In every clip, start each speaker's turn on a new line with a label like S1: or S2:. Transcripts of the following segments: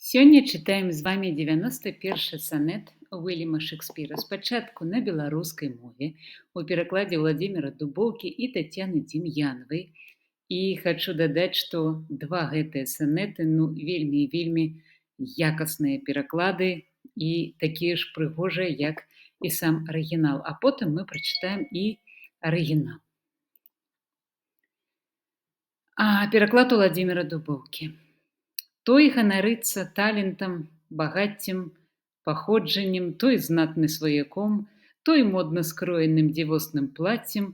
S1: Сёння чытаем з вамі 91 санет Уільяма Шекспіра спачатку на беларускай мове у перакладзе Владзіміра Дубоўкі і Тацяны Дзім'янавай. І хачу дадаць, што два гэтыя санеты вельмі і вельмі якасныя пераклады і такія ж прыгожыя, як і сам арыгінал. А потым мы прачытаем і арыгінал. Пераклад Владзіміра Дубоўкі. Той ганарыцца талентам, багаццем, паходжаннем, той знатны сваяком, той модна скроеным дзівосным плаццем,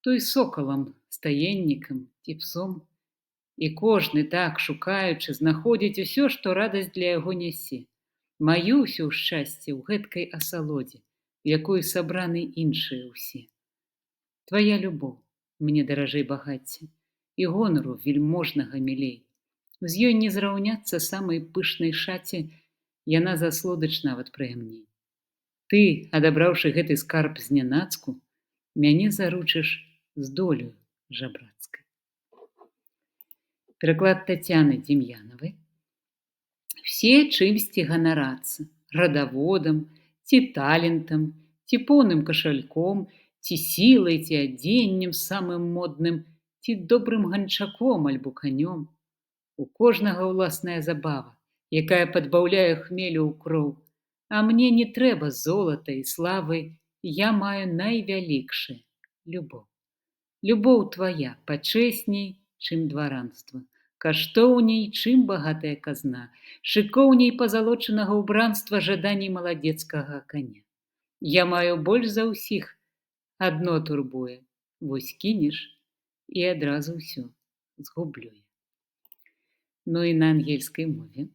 S1: той сокалам, стаеннікам ці псом. І кожны так, шукаючы, знаходзіць усё, што радасць для яго нясе. Маю ўсё шчасце ў гэткай асалодзе, в якой сабраны іншыя ўсе. Твая любоў мне даражэй багацця, і гонару вельможнага мілей. З ёй не зраўняцца самай пышнай шаце, яна заслодыч нават прыемней. Ты, адабраўшы гэты скарб знянацку, мяне заручыш з долю жабрацкай. Пераклад Тацяны Дзім'янавай. Все чымсьці ганарацца, радаводам, ці талентам, ці поўным кашальком, ці сілай, ці адзеннем самым модным, ці добрым ганчаком альбо канём. У кожнага ўласная забава, якая падбаўляе хмелю ў кроў. А мне не трэба золата і славы, я маю найвялікшае — любоў. Любоў твая пачэсней, чым дваранства, каштоўней, чым багатая казна, шыкоўней пазалочанага ўбранства жаданій маладзецкага каня. Я маю больш за ўсіх, адно турбуе, вось кінеш, і адразу ўсё згублю я. Ну і на ангельскай мове.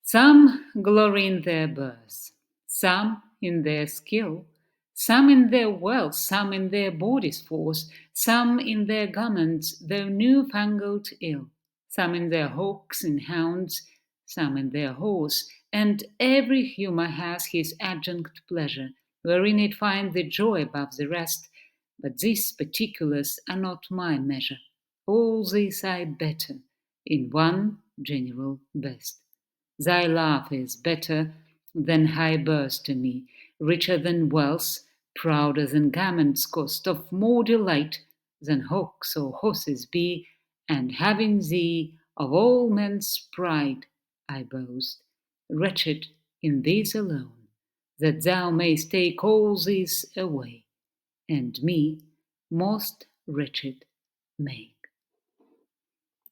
S1: Some glory in their birth, some in their skill, some in their wealth, some in their body's force, some in their garments, though new-fangled ill, some in their hawks and hounds, some in their horse, and every humour has his adjunct pleasure, wherein it finds the joy above the rest, but these particulars are not my measure. All these I better, in one general best. Thy love is better than high birth to me, richer than wealth, prouder than garments cost, of more delight than hawks or horses be, and having thee of all men's pride I boast, wretched in this alone, that thou mayst take all this away, and me most wretched make.